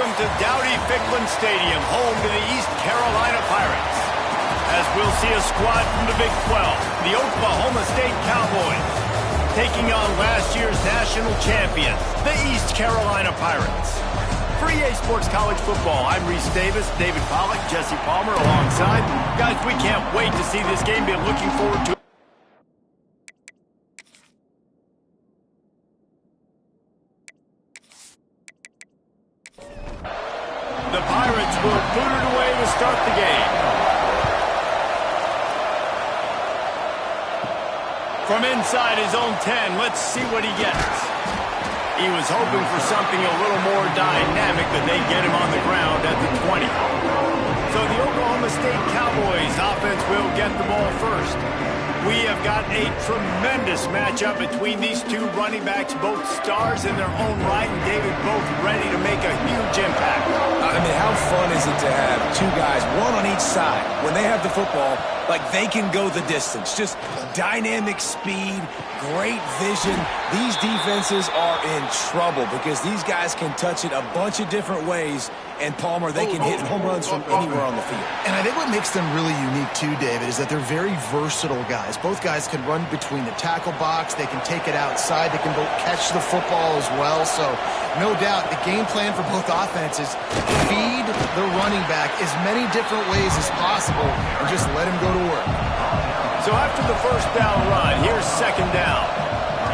Welcome to Dowdy-Ficklin Stadium, home to the East Carolina Pirates. As we'll see a squad from the Big 12, the Oklahoma State Cowboys, taking on last year's national champions, the East Carolina Pirates. For EA Sports College Football, I'm Reese Davis, David Pollack, Jesse Palmer alongside. Guys, we can't wait to see this game. Be looking forward to it. The Pirates will boot it away to start the game. From inside his own 10, let's see what he gets. He was hoping for something a little more dynamic, but they get him on the ground at the 20. So the Oklahoma State Cowboys offense will get the ball first. We have got a tremendous matchup between these two running backs, both stars in their own right, and David, both ready to make a huge impact. I mean, how fun is it to have two guys, one on each side, when they have the football, like they can go the distance. Just dynamic speed, great vision. These defenses are in trouble because these guys can touch it a bunch of different ways, and Palmer, they can hit home runs from anywhere on the field. And I think what makes them really unique too, David, is that they're very versatile guys. Both guys can run between the tackle box. They can take it outside. They can both catch the football as well. So no doubt the game plan for both offenses, feed the running back as many different ways as possible and just let him go to work. So after the first down run, here's second down.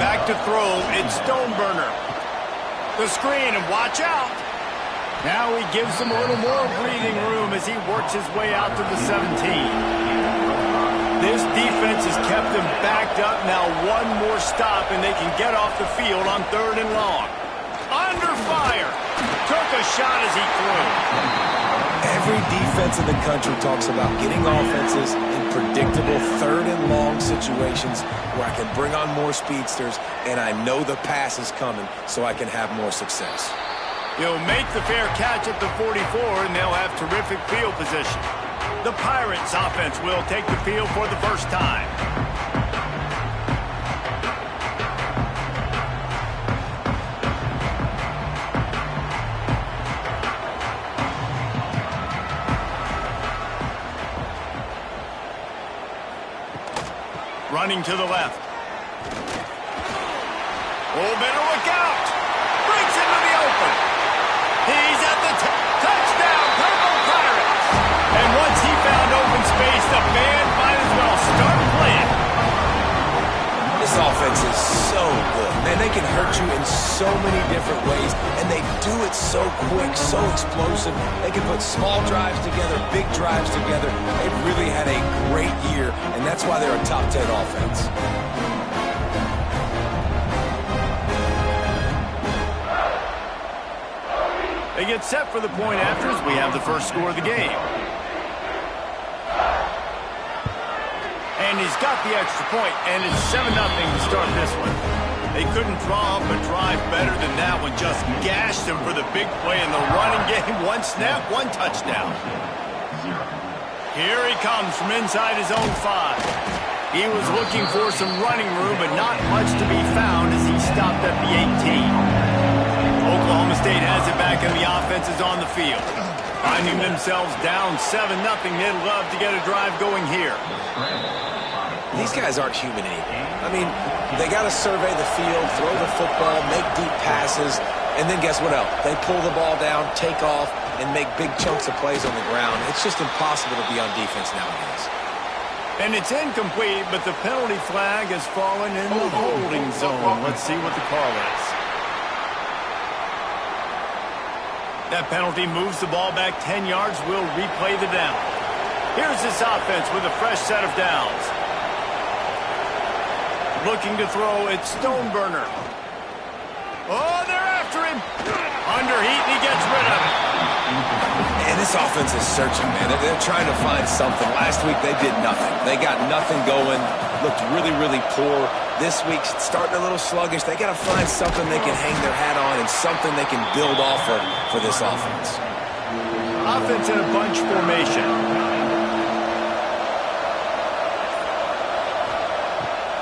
Back to throw, it's Stoneburner. The screen, and watch out. Now he gives him a little more breathing room as he works his way out to the 17. This defense has kept them backed up. Now one more stop, and they can get off the field on 3rd and long. Under fire. Took a shot as he threw. Every defense in the country talks about getting offenses in predictable 3rd and long situations where I can bring on more speedsters and I know the pass is coming so I can have more success. He'll make the fair catch at the 44, and they'll have terrific field position. The Pirates offense will take the field for the first time. Running to the left. Oh, better look out. Breaks into the open. He's at the touchdown, Purple Pirates. And once he found open space, the band might as well start playing. This offense is so good. Man, they can hurt you in so many different ways, and they do it so quick, so explosive. They can put small drives together, big drives together. They've really had a great year, and that's why they're a top 10 offense. They get set for the point after as we have the first score of the game. And he's got the extra point, and it's 7-0 to start this one. They couldn't draw up a drive better than that one. Just gashed him for the big play in the running game. One snap, one touchdown. Here he comes from inside his own 5. He was looking for some running room, but not much to be found as he stopped at the 18. Oklahoma State has it back, and the offense is on the field. Finding themselves down 7-0, they'd love to get a drive going here. These guys aren't human anymore. I mean, they got to survey the field, throw the football, make deep passes, and then guess what else? They pull the ball down, take off, and make big chunks of plays on the ground. It's just impossible to be on defense nowadays. And it's incomplete, but the penalty flag has fallen in the holding zone. Let's see what the call is. That penalty moves the ball back 10 yards. We'll replay the down. Here's this offense with a fresh set of downs. Looking to throw, it's Stoneburner. Oh, they're after him. Under heat, and he gets rid of it. And this offense is searching, man. They're trying to find something. Last week, they did nothing. They got nothing going. Looked really, really poor. This week, starting a little sluggish. They got to find something they can hang their hat on and something they can build off of for this offense. Offense in a bunch formation.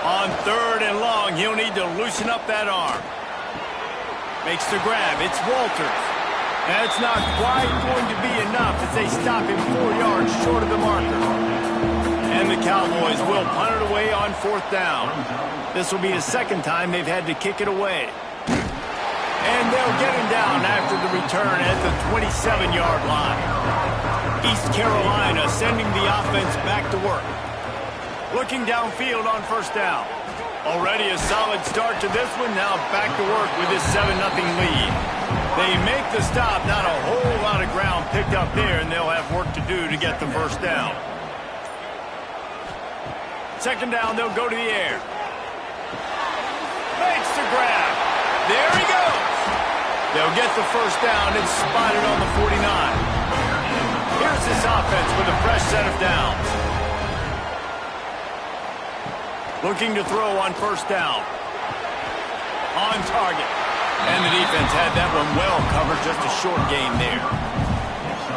On 3rd and long, he'll need to loosen up that arm. Makes the grab. It's Walters. That's not quite going to be enough as they stop him 4 yards short of the marker. And the Cowboys will punt it away on 4th down. This will be the second time they've had to kick it away. And they'll get him down after the return at the 27-yard line. East Carolina sending the offense back to work. Looking downfield on 1st down. Already a solid start to this one. Now back to work with this 7-0 lead. They make the stop. Not a whole lot of ground picked up there, and they'll have work to do to get the 1st down. 2nd down, they'll go to the air. Makes the grab. There he goes. They'll get the 1st down. It's spotted on the 49. Here's this offense with a fresh set of downs. Looking to throw on 1st down. On target. And the defense had that one well covered. Just a short gain there.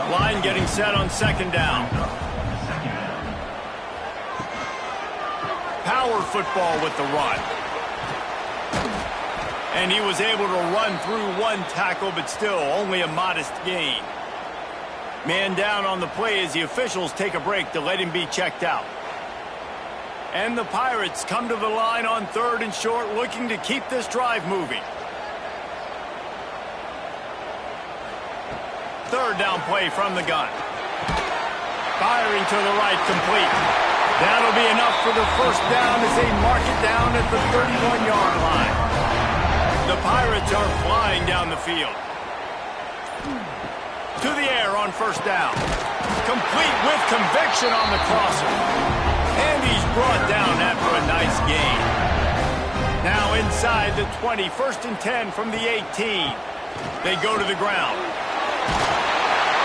Line getting set on 2nd down. Power football with the run. And he was able to run through 1 tackle, but still only a modest gain. Man down on the play as the officials take a break to let him be checked out. And the Pirates come to the line on 3rd and short, looking to keep this drive moving. 3rd down play from the gun. Firing to the right, complete. That'll be enough for the 1st down as they mark it down at the 31-yard line. The Pirates are flying down the field. To the air on 1st down. Complete with conviction on the crosser. And he's brought down after a nice gain. Now inside the 20, 1st and 10 from the 18. They go to the ground.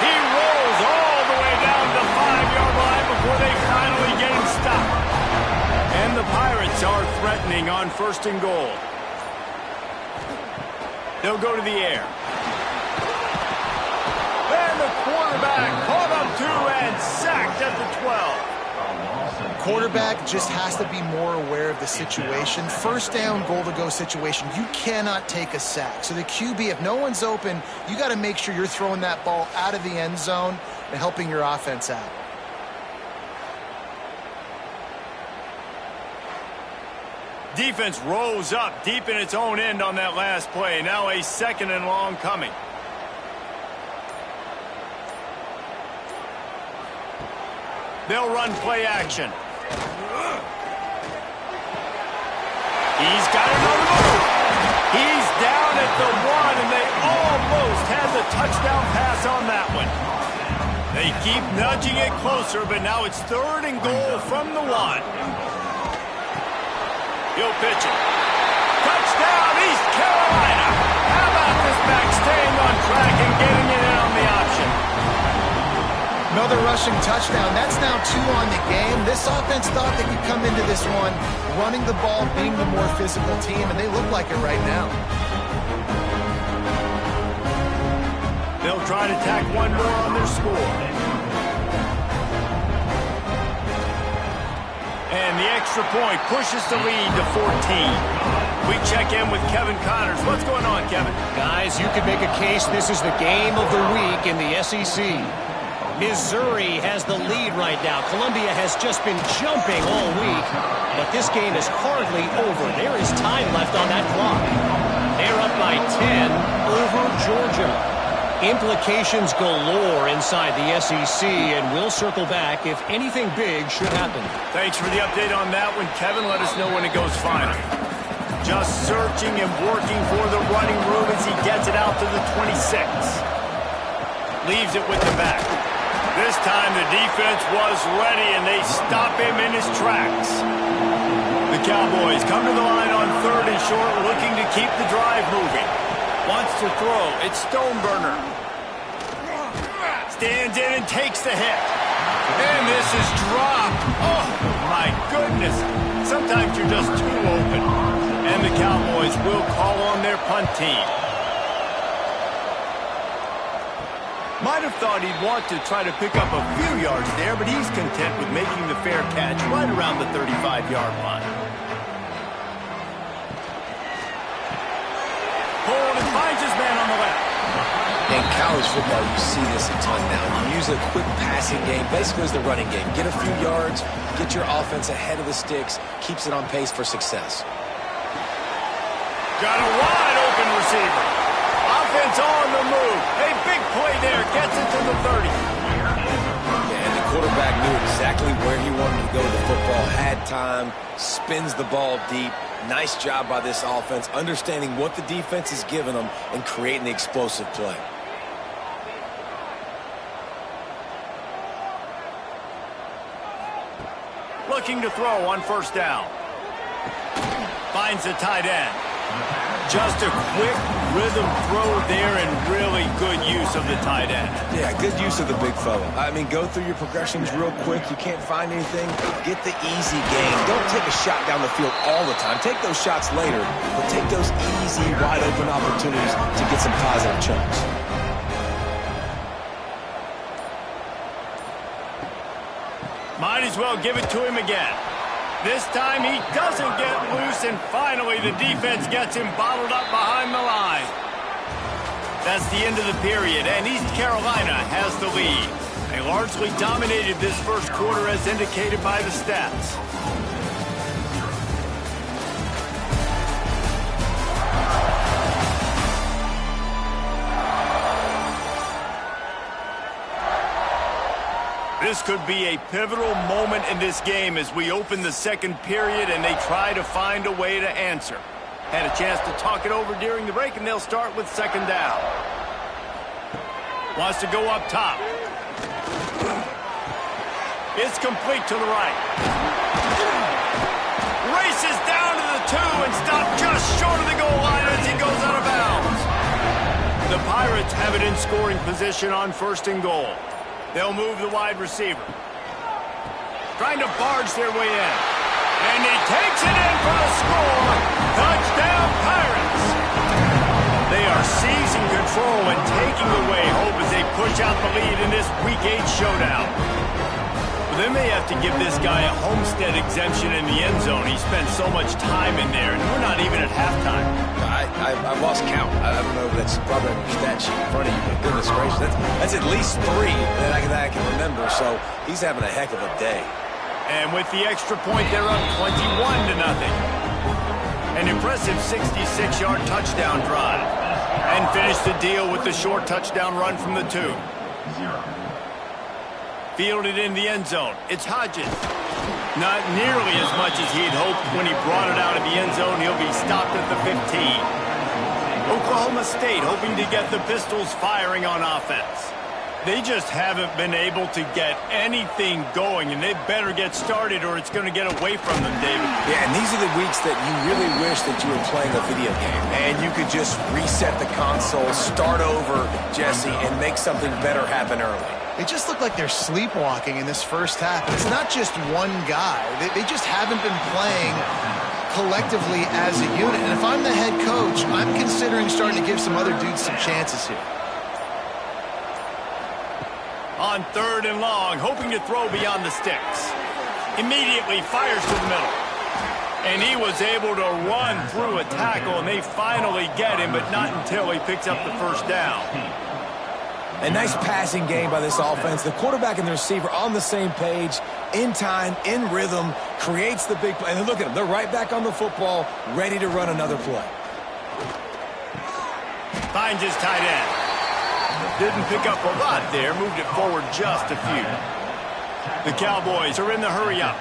He rolls all the way down the 5-yard line before they finally get him stopped. And the Pirates are threatening on 1st and goal. They'll go to the air. And the quarterback caught up to and sacked at the 12. Quarterback just has to be more aware of the situation. 1st down, goal-to-go situation. You cannot take a sack. So the QB, if no one's open, you got to make sure you're throwing that ball out of the end zone and helping your offense out. Defense rose up deep in its own end on that last play. Now a 2nd and long coming. They'll run play action. He's got it on the move. He's down at the 1, and they almost had the touchdown pass on that one. They keep nudging it closer, but now it's 3rd and goal from the 1. He'll pitch it. Touchdown, East Carolina. How about this back staying on track and getting it in on the option? Another rushing touchdown. That's now 2 on the game. This offense thought they could come into this one running the ball, being the more physical team, and they look like it right now. They'll try to tack one more on their score. And the extra point pushes the lead to 14. We check in with Kevin Connors. What's going on, Kevin? Guys, you could make a case this is the game of the week in the SEC. Missouri has the lead right now. Columbia has just been jumping all week, but this game is hardly over. There is time left on that clock. They're up by 10 over Georgia. Implications galore inside the SEC, and we'll circle back if anything big should happen. Thanks for the update on that one, Kevin. Let us know when it goes final. Just searching and working for the running room as he gets it out to the 26. Leaves it with the back. This time the defense was ready, and they stop him in his tracks. The Cowboys come to the line on 3rd and short, looking to keep the drive moving. Wants to throw. It's Stoneburner. Stands in and takes the hit. And this is dropped. Oh, my goodness. Sometimes you're just too open. And the Cowboys will call on their punt team. Might have thought he'd want to try to pick up a few yards there, but he's content with making the fair catch right around the 35-yard line. Hold and finds his man on the left. In college football, you see this a ton now. You use a quick passing game, basically as the running game. Get a few yards, get your offense ahead of the sticks, keeps it on pace for success. Got a wide open receiver. Offense on the move. A big play there. Gets it to the 30. And the quarterback knew exactly where he wanted to go with the football, had time, spins the ball deep. Nice job by this offense, understanding what the defense is giving them and creating the explosive play. Looking to throw on first down. Finds the tight end. Just a quick rhythm throw there and really good use of the tight end. Yeah, good use of the big fella. I mean, go through your progressions real quick. You can't find anything, get the easy gain. Don't take a shot down the field all the time. Take those shots later, but take those easy, wide-open opportunities to get some positive chunks. Might as well give it to him again. This time he doesn't get loose, and finally the defense gets him bottled up behind the line. That's the end of the period, and East Carolina has the lead. They largely dominated this first quarter as indicated by the stats. This could be a pivotal moment in this game as we open the second period and they try to find a way to answer. Had a chance to talk it over during the break, and they'll start with second down. Wants to go up top. It's complete to the right. Races down to the 2 and stopped just short of the goal line as he goes out of bounds. The Pirates have it in scoring position on first and goal. They'll move the wide receiver. Trying to barge their way in. And he takes it in for the score. Touchdown, Pirates. They are seizing control and taking away hope as they push out the lead in this Week 8 showdown. Well, they may have to give this guy a homestead exemption in the end zone. He spent so much time in there, and we're not even at halftime. I've lost count. I don't know if that's probably on your stat sheet in front of you, but goodness gracious, that's at least 3 that I can remember, so he's having a heck of a day. And with the extra point, they're up 21-0. An impressive 66-yard touchdown drive. And finish the deal with the short touchdown run from the 2. Fielded in the end zone. It's Hodges. Not nearly as much as he'd hoped when he brought it out of the end zone. He'll be stopped at the 15. Oklahoma State hoping to get the Pistols firing on offense. They just haven't been able to get anything going, and they better get started or it's going to get away from them, David. Yeah, and these are the weeks that you really wish that you were playing a video game and you could just reset the console, start over, Jesse, and make something better happen early. They just look like they're sleepwalking in this first half. It's not just one guy. They just haven't been playing collectively as a unit. And if I'm the head coach, I'm considering starting to give some other dudes some chances here. On third and long, hoping to throw beyond the sticks. Immediately fires to the middle. And he was able to run through a tackle, and they finally get him, but not until he picks up the first down. A nice passing game by this offense. The quarterback and the receiver on the same page, in time, in rhythm, creates the big play. And look at them. They're right back on the football, ready to run another play. Finds his tight end. Didn't pick up a lot there. Moved it forward just a few. The Cowboys are in the hurry-up.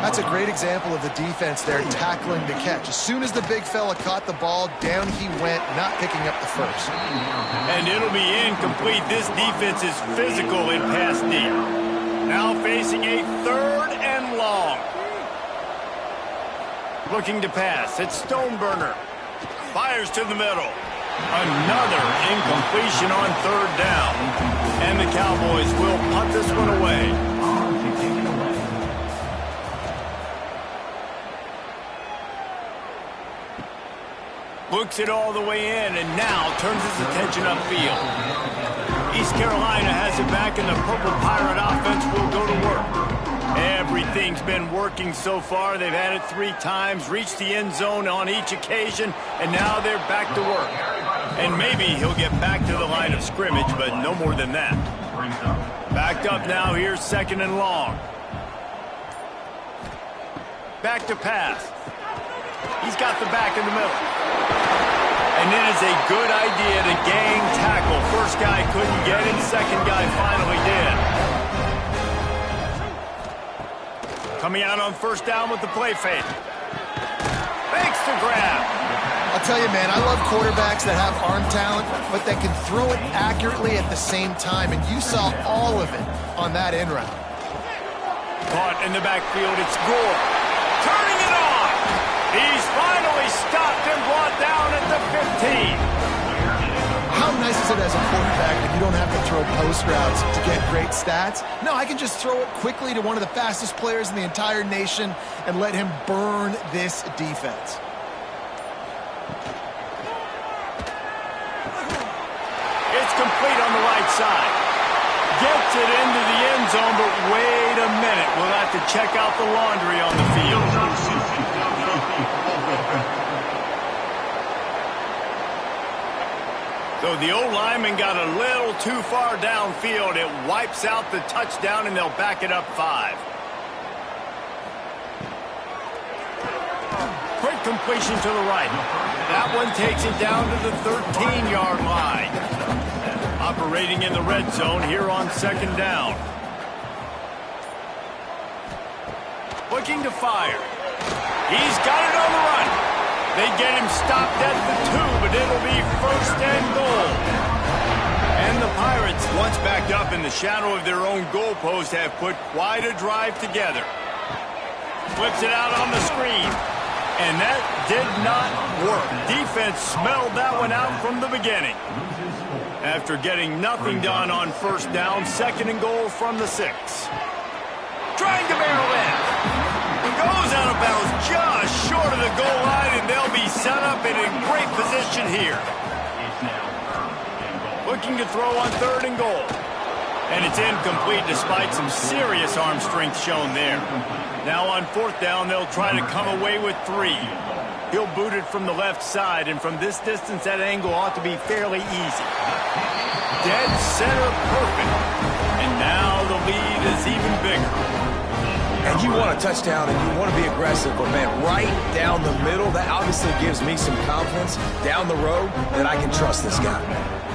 That's a great example of the defense there tackling the catch. As soon as the big fella caught the ball, down he went, not picking up the first. And it'll be incomplete. This defense is physical in pass deep. Now facing a third and long. Looking to pass. It's Stoneburner. Fires to the middle. Another incompletion on third down. And the Cowboys will punt this one away. Looks it all the way in and now turns his attention upfield. East Carolina has it back and the Purple Pirate offense will go to work. Everything's been working so far. They've had it 3 times, reached the end zone on each occasion, and now they're back to work. And maybe he'll get back to the line of scrimmage, but no more than that. Backed up now, here's 2nd and long. Back to pass. He's got the back in the middle. And it is a good idea to gang tackle. First guy couldn't get him, second guy finally did. Coming out on 1st down with the play fake. Makes the grab. I'll tell you, man, I love quarterbacks that have arm talent, but that can throw it accurately at the same time, and you saw all of it on that in route. Caught in the backfield, it's Gore. Turning it on. He's finally stopped and brought down at the 15. How nice is it as a quarterback that you don't have to throw post routes to get great stats? No, I can just throw it quickly to one of the fastest players in the entire nation and let him burn this defense. It's complete on the right side. Gets it into the end zone, but wait a minute. We'll have to check out the laundry on the field. So the old lineman got a little too far downfield. It wipes out the touchdown, and they'll back it up 5. Quick completion to the right. That one takes it down to the 13-yard line. Operating in the red zone here on 2nd down. Looking to fire. He's got it on the run. They get him stopped at the 2, but it'll be 1st and goal. And the Pirates, once backed up in the shadow of their own goalpost, have put quite a drive together. Flips it out on the screen. And that did not work. Defense smelled that one out from the beginning. After getting nothing done on 1st down, 2nd and goal from the 6. Trying to barrel in. Goes out of bounds just short of the goal line, and they'll be set up in a great position here. Looking to throw on 3rd and goal. And it's incomplete despite some serious arm strength shown there. Now on 4th down, they'll try to come away with 3. He'll boot it from the left side, and from this distance, that angle ought to be fairly easy. Dead center perfect. And now the lead is even bigger. And you want a touchdown and you want to be aggressive, but man, right down the middle, that obviously gives me some confidence down the road that I can trust this guy.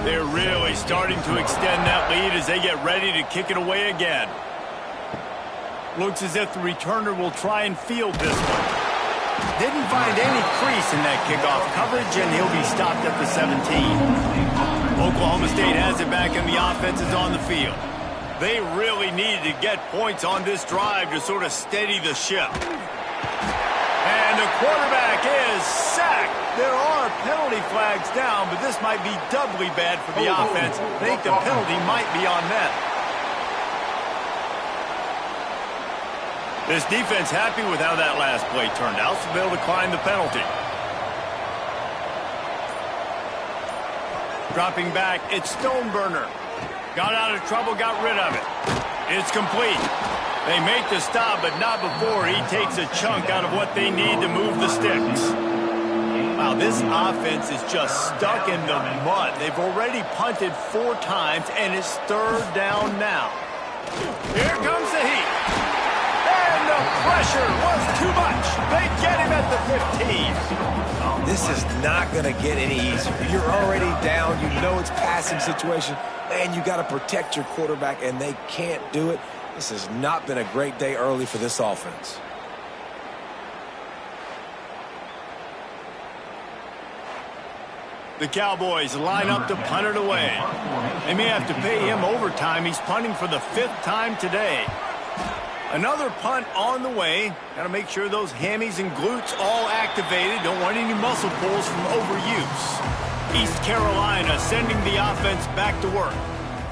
They're really starting to extend that lead as they get ready to kick it away again. Looks as if the returner will try and field this one. Didn't find any crease in that kickoff coverage, and he'll be stopped at the 17. Oklahoma State has it back, and the offense is on the field. They really needed to get points on this drive to sort of steady the ship. And the quarterback is sacked. There are penalty flags down, but this might be doubly bad for the offense. I think the penalty might be on them. This defense happy with how that last play turned out, so they'll decline the penalty. Dropping back, it's Stoneburner. Got out of trouble, got rid of it. It's complete. They make the stop, but not before he takes a chunk out of what they need to move the sticks. Wow, this offense is just stuck in the mud. They've already punted 4 times, and it's 3rd down now. Here comes the heat. And the pressure was too much. They get him at the 15. This is not going to get any easier. You're already down. You know it's passing situation. Man, you got to protect your quarterback, and they can't do it. This has not been a great day early for this offense. The Cowboys line up to punt it away. They may have to pay him overtime. He's punting for the 5th time today. Another punt on the way. Got to make sure those hammies and glutes all activated. Don't want any muscle pulls from overuse. East Carolina sending the offense back to work.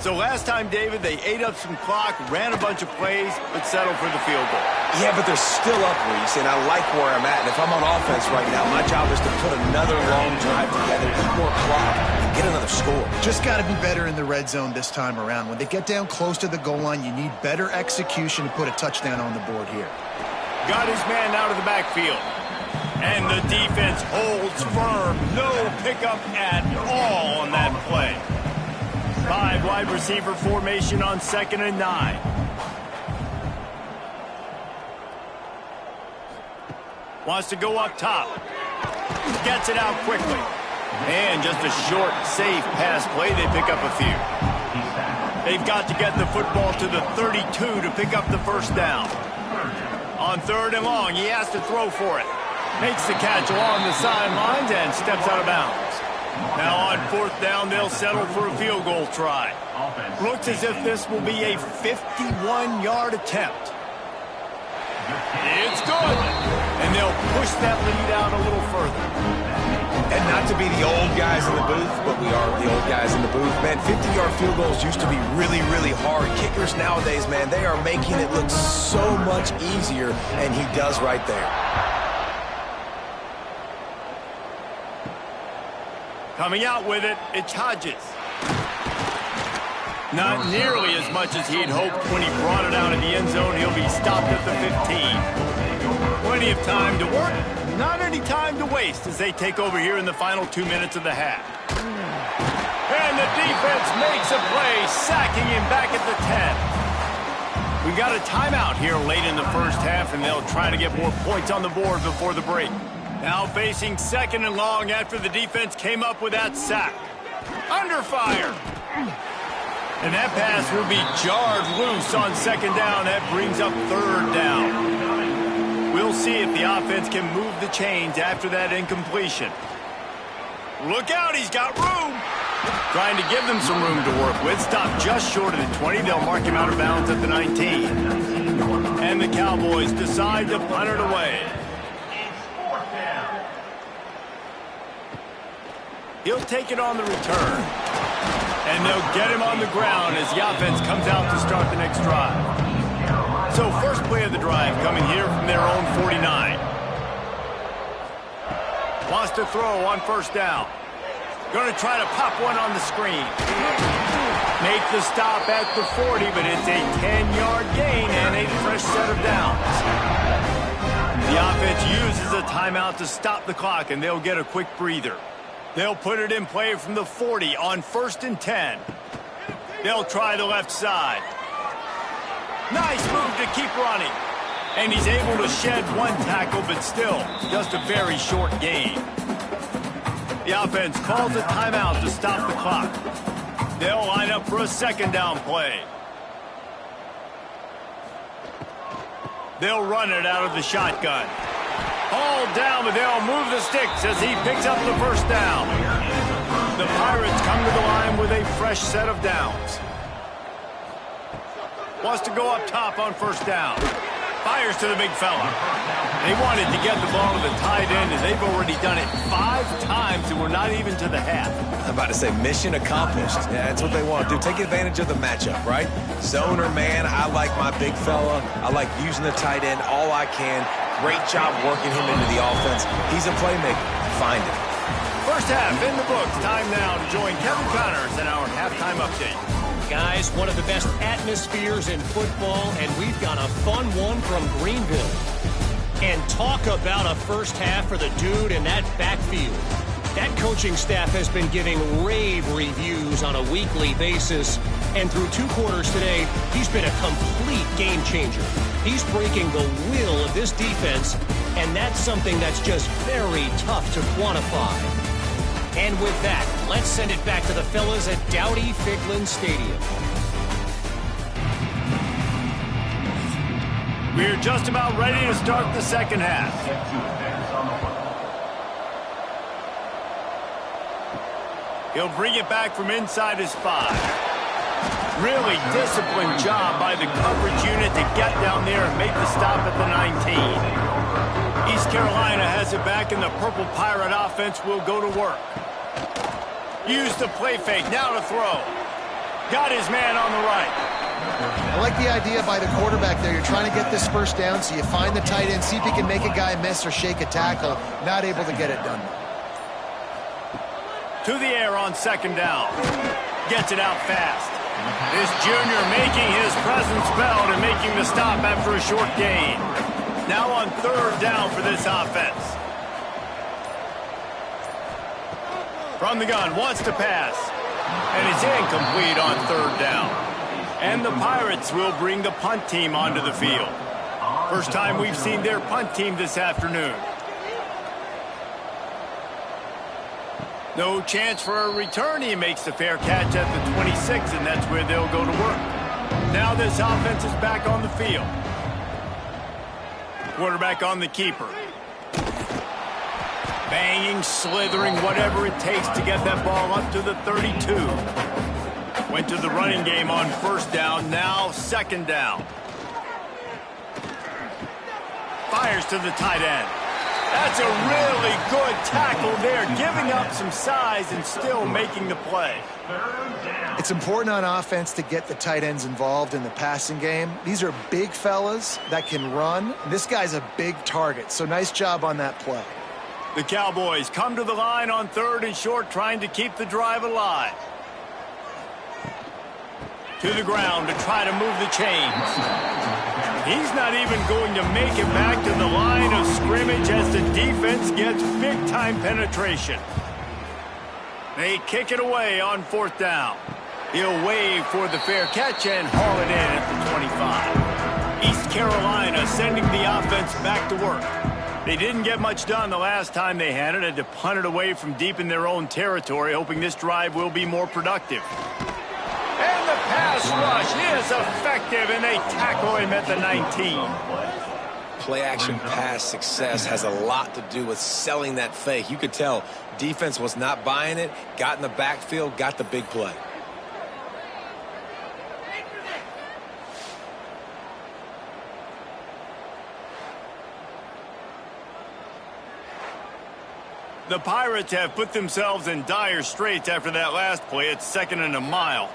So last time, David, they ate up some clock, ran a bunch of plays, but settled for the field goal. Yeah, but they're still up, Reese, and I like where I'm at. And if I'm on offense right now, my job is to put another long drive together, eat more clock, and get another score. Just got to be better in the red zone this time around. When they get down close to the goal line, you need better execution to put a touchdown on the board here. Got his man out of the backfield. And the defense holds firm. No pickup at all on that play. 5 wide receiver formation on 2nd and 9. Wants to go up top. Gets it out quickly. And just a short, safe pass play. They pick up a few. They've got to get the football to the 32 to pick up the first down. On 3rd and long, he has to throw for it. Makes the catch along the sidelines and steps out of bounds. Now on 4th down, they'll settle for a field goal try. Looks as if this will be a 51-yard attempt. It's good. And they'll push that lead out a little further. And not to be the old guys in the booth, but we are the old guys in the booth. Man, 50-yard field goals used to be really, really hard. Kickers nowadays, man, they are making it look so much easier, and he does right there. Coming out with it, it's Hodges. Not nearly as much as he'd hoped when he brought it out of the end zone. He'll be stopped at the 15. Plenty of time to work. Not any time to waste as they take over here in the final 2 minutes of the half. And the defense makes a play, sacking him back at the 10. We got a timeout here late in the first half, and they'll try to get more points on the board before the break. Now facing 2nd and long after the defense came up with that sack. Under fire. And that pass will be jarred loose on 2nd down. That brings up 3rd down. We'll see if the offense can move the chains after that incompletion. Look out, he's got room. Trying to give them some room to work with. Stopped just short of the 20. They'll mark him out of bounds at the 19. And the Cowboys decide to punt it away. He'll take it on the return. And they'll get him on the ground as the offense comes out to start the next drive. So first play of the drive coming here from their own 49. Wants to throw on 1st down. Going to try to pop one on the screen. Make the stop at the 40, but it's a 10-yard gain and a fresh set of downs. The offense uses a timeout to stop the clock, and they'll get a quick breather. They'll put it in play from the 40 on 1st and 10. They'll try the left side. Nice move to keep running. And he's able to shed one tackle, but still just a very short gain. The offense calls a timeout to stop the clock. They'll line up for a 2nd down play. They'll run it out of the shotgun. All down, but they'll move the sticks as he picks up the 1st down. The Pirates come to the line with a fresh set of downs. Wants to go up top on 1st down. Fires to the big fella. They wanted to get the ball to the tight end, and they've already done it 5 times, and we're not even to the half. I'm about to say mission accomplished. Yeah, that's what they want to do. Take advantage of the matchup, right? Zone or man, I like my big fella. I like using the tight end all I can. Great job working him into the offense. He's a playmaker. Find him. First half in the books. Time now to join Kevin Connors in our halftime update. Guys, one of the best atmospheres in football, and we've got a fun one from Greenville. And talk about a first half for the dude in that backfield. That coaching staff has been giving rave reviews on a weekly basis. And through 2 quarters today, he's been a complete game changer. He's breaking the will of this defense, and that's something that's just very tough to quantify. And with that, let's send it back to the fellas at Dowdy-Figlin Stadium. We're just about ready to start the second half. He'll bring it back from inside his 5. Really disciplined job by the coverage unit to get down there and make the stop at the 19. East Carolina has it back, and the Purple Pirate offense will go to work. Use the play fake, now to throw. Got his man on the right. I like the idea by the quarterback there. You're trying to get this first down, so you find the tight end, see if he can make a guy miss or shake a tackle. Not able to get it done. To the air on 2nd down. Gets it out fast. This junior making his presence felt and making the stop after a short gain. Now on 3rd down for this offense. From the gun, wants to pass. And it's incomplete on third down. And the Pirates will bring the punt team onto the field. First time we've seen their punt team this afternoon. No chance for a return. He makes the fair catch at the 26, and that's where they'll go to work. Now this offense is back on the field. Quarterback on the keeper. Banging, slithering, whatever it takes to get that ball up to the 32. Went to the running game on first down, now second down. Fires to the tight end. That's a really good tackle there, giving up some size and still making the play. It's important on offense to get the tight ends involved in the passing game. These are big fellas that can run. This guy's a big target, so nice job on that play. The Cowboys come to the line on third and short, trying to keep the drive alive. To the ground to try to move the chains. He's not even going to make it back to the line of scrimmage as the defense gets big-time penetration. They kick it away on fourth down. He'll wave for the fair catch and haul it in at the 25. East Carolina sending the offense back to work. They didn't get much done the last time they had it. Had to punt it away from deep in their own territory, hoping this drive will be more productive. And the pass rush is effective, and they tackle him at the 19. Play-action pass success has a lot to do with selling that fake. You could tell defense was not buying it, got in the backfield, got the big play. The Pirates have put themselves in dire straits after that last play. It's second and a mile.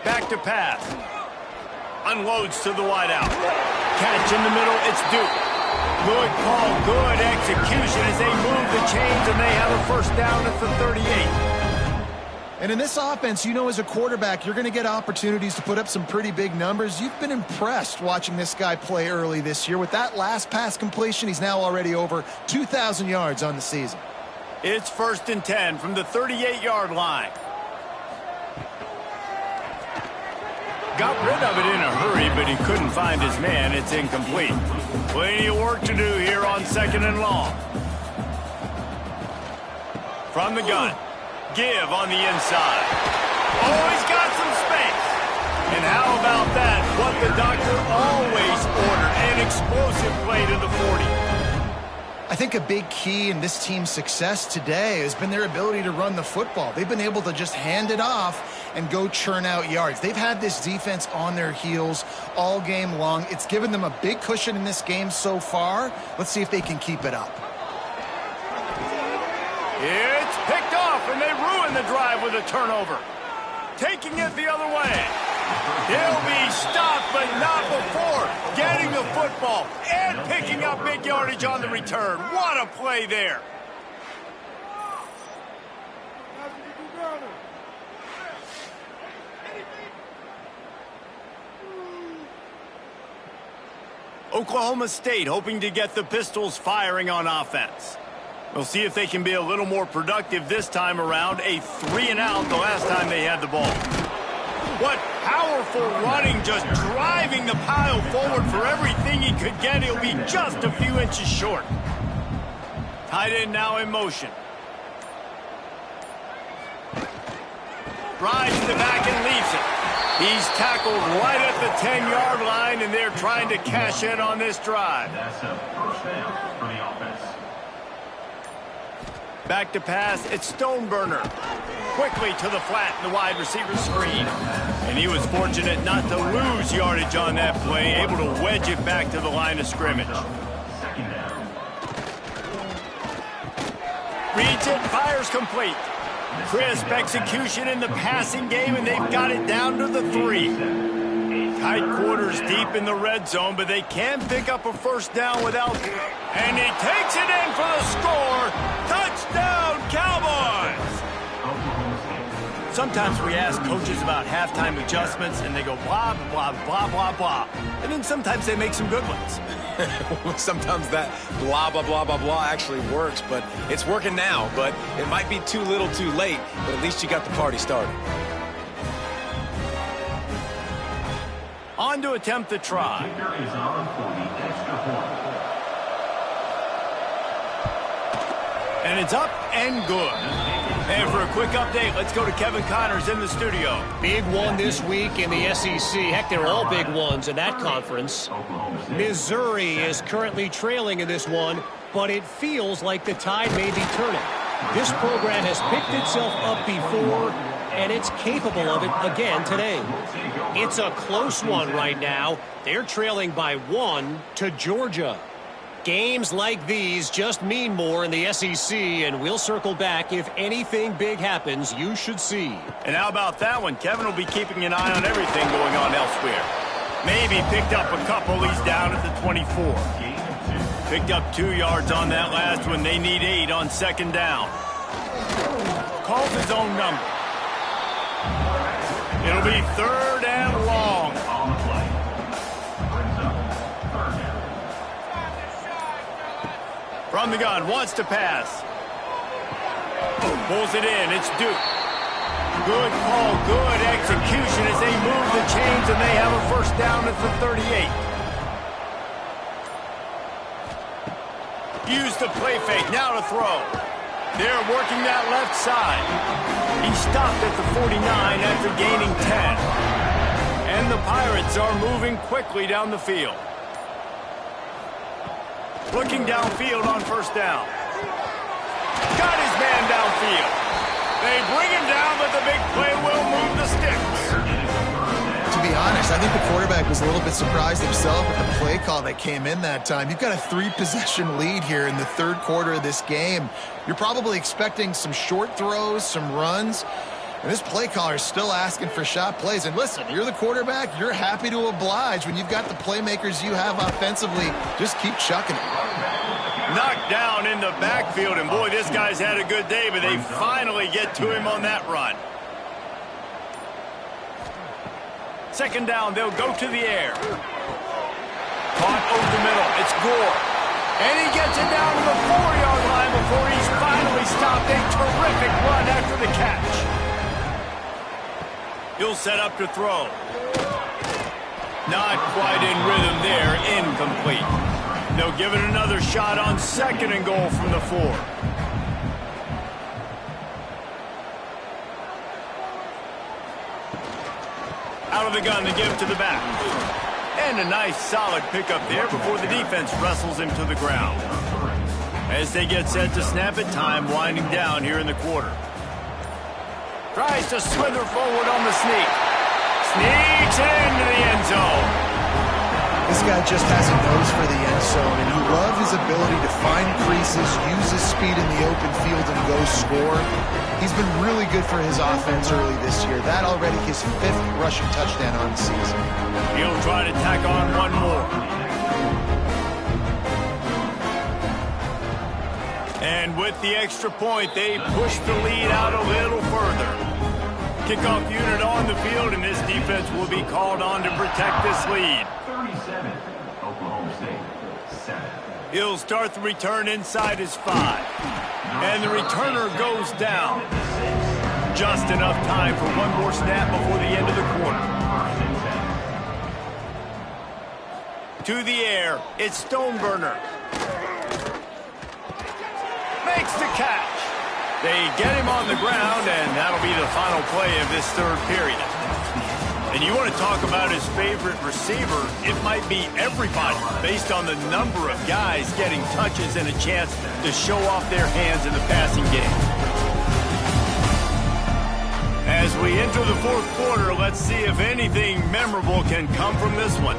Back to pass. Unloads to the wideout. Catch in the middle. It's Duke. Good call. Good execution as they move the chains, and they have a first down at the 38. And in this offense, you know, as a quarterback, you're going to get opportunities to put up some pretty big numbers. You've been impressed watching this guy play early this year. With that last pass completion, he's now already over 2,000 yards on the season. It's first and 10 from the 38-yard line. Got rid of it in a hurry, but he couldn't find his man. It's incomplete. Plenty of work to do here on second and long. From the gun. Give on the inside. Oh, he's got some space. And how about that? What the doctor always ordered. An explosive play to the 40. I think a big key in this team's success today has been their ability to run the football. They've been able to just hand it off and go churn out yards. They've had this defense on their heels all game long. It's given them a big cushion in this game so far. Let's see if they can keep it up. It's picked off, and they ruin the drive with a turnover. Taking it the other way. He'll be stopped, but not before getting the football and picking up big yardage on the return. What a play there. Oklahoma State hoping to get the Pistols firing on offense. We'll see if they can be a little more productive this time around. A 3-and-out the last time they had the ball. What powerful running, just driving the pile forward for everything he could get. He'll be just a few inches short. Tight end now in motion. Drives to the back and leaves it. He's tackled right at the 10-yard line, and they're trying to cash in on this drive. That's a first down for the offense. Back to pass, it's Stoneburner. Quickly to the flat in the wide receiver screen. And he was fortunate not to lose yardage on that play, able to wedge it back to the line of scrimmage. Second down. Reads it, fires complete. Crisp execution in the passing game, and they've got it down to the 3. Tight quarters deep in the red zone, but they can pick up a first down without. And he takes it in for the score. Touchdown, Cowboys! Sometimes we ask coaches about halftime adjustments, and they go blah, blah, blah, blah, blah. And then sometimes they make some good ones. Sometimes that blah, blah, blah, blah, blah actually works, but it's working now. But it might be too little too late, but at least you got the party started. On to attempt the try. Kicker is on for the extra point. And it's up and good. And for a quick update, let's go to Kevin Connors in the studio. Big one this week in the SEC. Heck, they're all big ones in that conference. Missouri is currently trailing in this one, but it feels like the tide may be turning. This program has picked itself up before, and it's capable of it again today. It's a close one right now. They're trailing by 1 to Georgia. Games like these just mean more in the SEC, and we'll circle back if anything big happens you should see. And how about that one? Kevin will be keeping an eye on everything going on elsewhere. Maybe picked up a couple. He's down at the 24. Picked up 2 yards on that last one. They need 8 on second down. Calls his own number. It'll be 3rd and long. On the play. Brings up 3rd down. From the gun, wants to pass. Pulls it in, it's Duke. Good call, good execution as they move the chains and they have a first down at the 38. Use the play fake, now to throw. They're working that left side. He stopped at the 49 after gaining 10. And the Pirates are moving quickly down the field. Looking downfield on first down. Got his man downfield. They bring him down, but the big play will move the sticks. To be honest, I think the quarterback was a little bit surprised himself with the play call that came in that time. You've got a 3-possession lead here in the 3rd quarter of this game. You're probably expecting some short throws, some runs. And this play caller is still asking for shot plays. And listen, you're the quarterback. You're happy to oblige when you've got the playmakers you have offensively. Just keep chucking it. Knocked down in the backfield. And, boy, this guy's had a good day, but they finally get to him on that run. Second down, they'll go to the air. Caught over the middle. It's Gore. And he gets it down to the 4-yard line before he's finally stopped. A terrific run after the catch. He'll set up to throw. Not quite in rhythm there. Incomplete. They'll give it another shot on 2nd and goal from the 4. Out of the gun to give to the back. And a nice solid pickup there before the defense wrestles him to the ground. As they get set to snap it, time winding down here in the quarter. Tries to slither forward on the sneak. Sneaks into the end zone. This guy just has a nose for the end zone, and you love his ability to find creases, use his speed in the open field, and go score. He's been really good for his offense early this year. That already his 5th rushing touchdown on the season. He'll try to tack on one more. And with the extra point, they push the lead out a little further. Kickoff unit on the field, and this defense will be called on to protect this lead. 37, Oklahoma State, 7. He'll start the return inside his 5. And the returner goes down. Just enough time for one more snap before the end of the quarter. To the air, it's Stoneburner. Makes the catch. They get him on the ground, and that'll be the final play of this 3rd period. And you want to talk about his favorite receiver, it might be everybody based on the number of guys getting touches and a chance to show off their hands in the passing game. As we enter the 4th quarter, let's see if anything memorable can come from this one.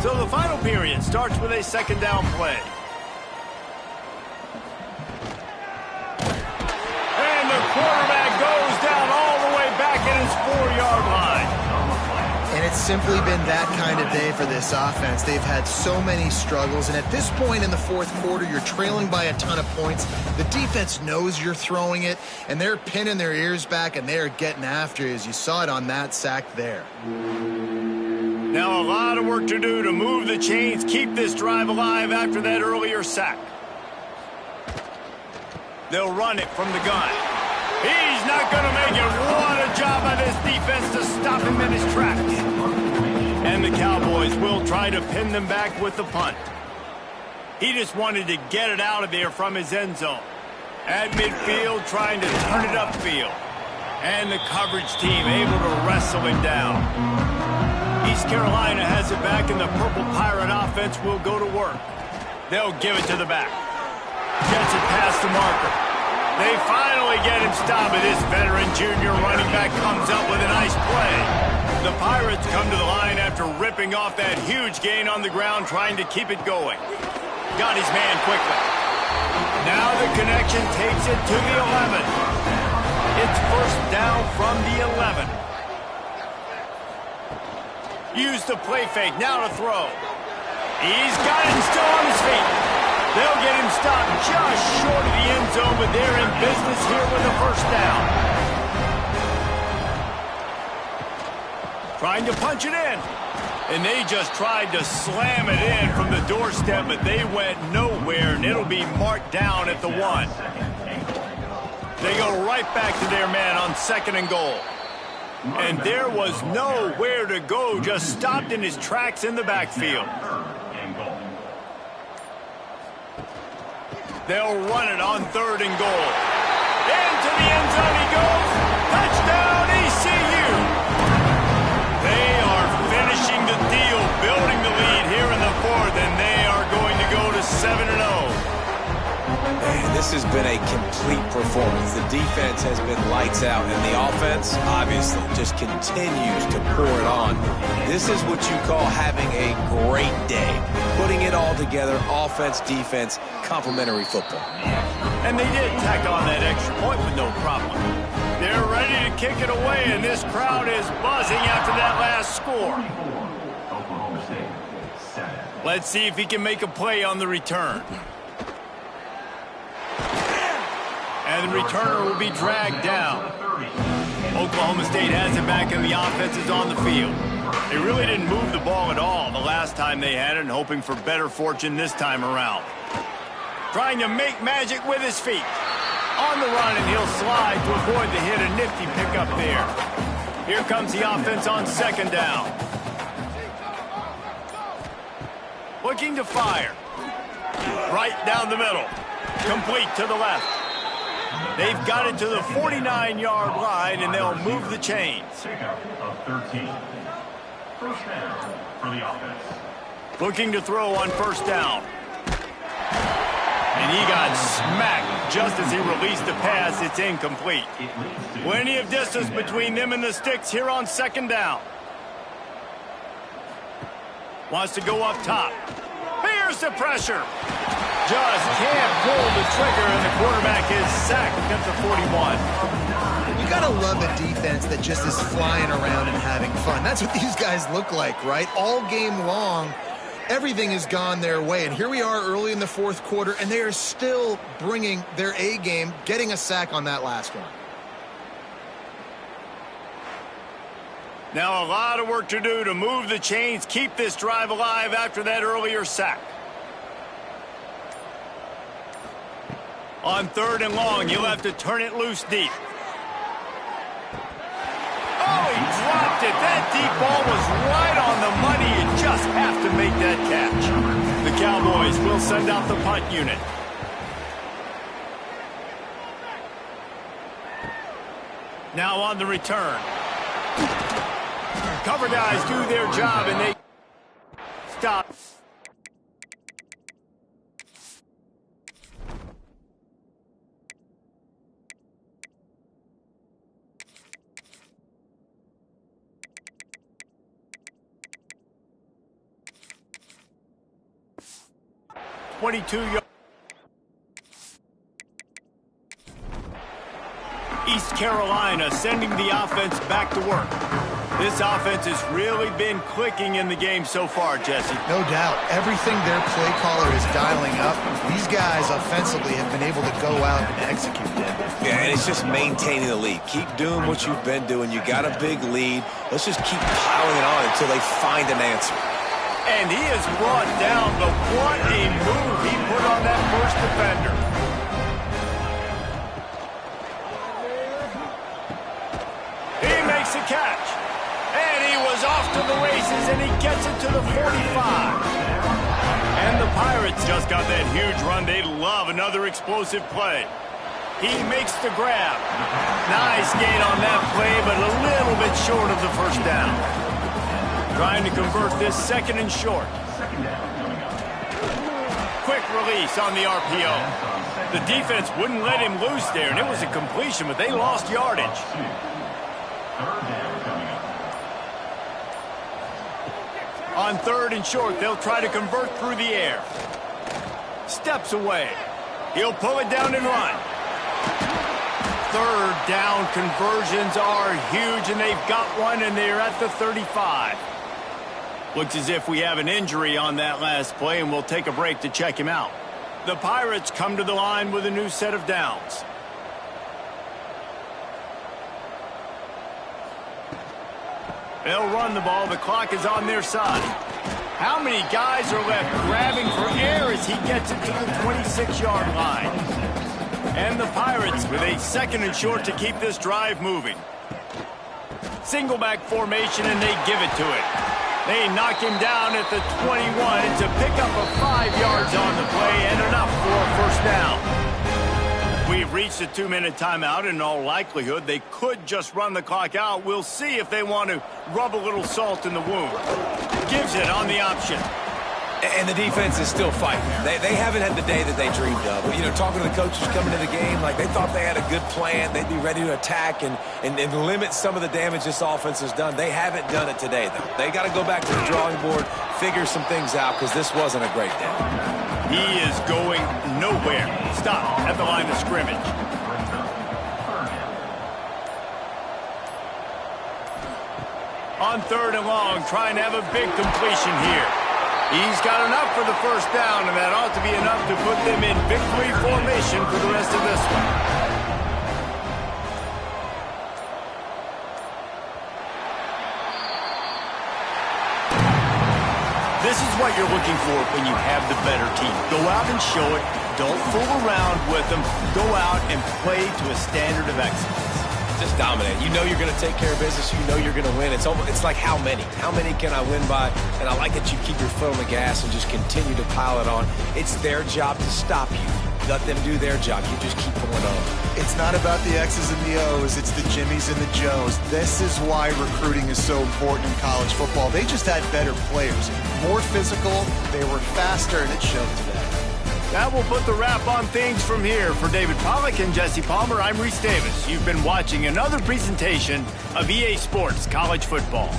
So the final period starts with a 2nd down play. And It's simply been that kind of day for this offense. They've had so many struggles, and at this point in the fourth quarter, you're trailing by a ton of points. The defense knows you're throwing it, and they're pinning their ears back, and they're getting after you, as you saw it on that sack there. Now a lot of work to do to move the chains, keep this drive alive after that earlier sack. They'll run it from the gun. He's not going to make it. What a job by this defense to stop him in his tracks. And the Cowboys will try to pin them back with the punt. He just wanted to get it out of there from his end zone. At midfield, trying to turn it upfield. And the coverage team able to wrestle him down. East Carolina has it back, and the Purple Pirate offense will go to work. They'll give it to the back. Gets it past the marker. They finally get him stopped, but this veteran junior running back comes up with a nice play. The Pirates come to the line after ripping off that huge gain on the ground, trying to keep it going. Got his man quickly. Now the connection takes it to the 11. It's first down from the 11. Use the play fake, now to throw. He's got it still on his feet. They'll get him stopped just short of the end zone, but they're in business here with a first down. Trying to punch it in. And they just tried to slam it in from the doorstep, but they went nowhere, and it'll be marked down at the 1. They go right back to their man on 2nd and goal. And there was nowhere to go, just stopped in his tracks in the backfield. They'll run it on 3rd and goal. Into the end zone he goes. Touchdown, ECU. They are finishing the deal, building the lead here in the 4th, and they are going to go to 7-0. Man, this has been a complete performance. The defense has been lights out, and the offense, obviously, just continues to pour it on. This is what you call having a great day. Putting it all together, offense, defense, complementary football. And they did tack on that extra point with no problem. They're ready to kick it away, and this crowd is buzzing after that last score. Let's see if he can make a play on the return. And the returner will be dragged down. Oklahoma State has it back, and the offense is on the field. They really didn't move the ball at all the last time they had it, and hoping for better fortune this time around. Trying to make magic with his feet. On the run, and he'll slide to avoid the hit. A nifty pickup there. Here comes the offense on 2nd down. Looking to fire. Right down the middle. Complete to the left. They've got it to the 49-yard line, and they'll move the chains. Pickup of 13. First down for the offense. Looking to throw on 1st down. And he got smacked just as he released the pass. It's incomplete. Plenty of distance between them and the sticks here on 2nd down. Wants to go up top. Here's the pressure. Just can't pull the trigger, and the quarterback is sacked at the 41. You gotta love a defense that just is flying around and having fun. That's what these guys look like, right? All game long, everything has gone their way. And here we are early in the 4th quarter, and they are still bringing their A game, getting a sack on that last one. Now a lot of work to do to move the chains, keep this drive alive after that earlier sack. On 3rd and long, you'll have to turn it loose deep. Oh, he dropped it. That deep ball was right on the money. You just have to make that catch. The Cowboys will send out the punt unit. Now on the return. Cover guys do their job, and they stop. .22 East Carolina sending the offense back to work. This offense has really been clicking in the game so far, Jesse. No doubt. Everything their play caller is dialing up, these guys offensively have been able to go out and execute them. Yeah, and it's just maintaining the lead. Keep doing what you've been doing. You got a big lead. Let's just keep piling it on until they find an answer. And he is brought down, but what a move he put on that first defender. He makes the catch. And he was off to the races, and he gets it to the 45. And the Pirates just got that huge run. They love another explosive play. He makes the grab. Nice gain on that play, but a little bit short of the first down. Trying to convert this second and short. Quick release on the RPO. The defense wouldn't let him loose there, and it was a completion, but they lost yardage. On third and short, they'll try to convert through the air. Steps away. He'll pull it down and run. Third down conversions are huge, and they've got one, and they're at the 35. Looks as if we have an injury on that last play, and we'll take a break to check him out. The Pirates come to the line with a new set of downs. They'll run the ball. The clock is on their side. How many guys are left grabbing for air as he gets it to the 26-yard line? And the Pirates with a second and short to keep this drive moving. Single back formation, and they give it to it. They knock him down at the 21 to pick up a 5 yards on the play and enough for a first down. We've reached a 2-minute timeout, and in all likelihood, they could just run the clock out. We'll see if they want to rub a little salt in the wound. Gives it on the option. And the defense is still fighting. They haven't had the day that they dreamed of. You know, talking to the coaches coming to the game, like they thought they had a good plan. They'd be ready to attack and limit some of the damage this offense has done. They haven't done it today, though. They got to go back to the drawing board, figure some things out, because this wasn't a great day. He is going nowhere. Stop at the line of scrimmage. On third and long, trying to have a big completion here. He's got enough for the first down, and that ought to be enough to put them in victory formation for the rest of this one. This is what you're looking for when you have the better team. Go out and show it. Don't fool around with them. Go out and play to a standard of excellence. Just dominate. You know you're going to take care of business. You know you're going to win. It's like how many? How many can I win by? And I like that you keep your foot on the gas and just continue to pile it on. It's their job to stop you. Let them do their job. You just keep going on. It's not about the X's and the O's. It's the Jimmies and the Joes. This is why recruiting is so important in college football. They just had better players. More physical. They were faster, and it showed today. That will put the wrap on things from here. For David Pollack and Jesse Palmer, I'm Reese Davis. You've been watching another presentation of EA Sports College Football.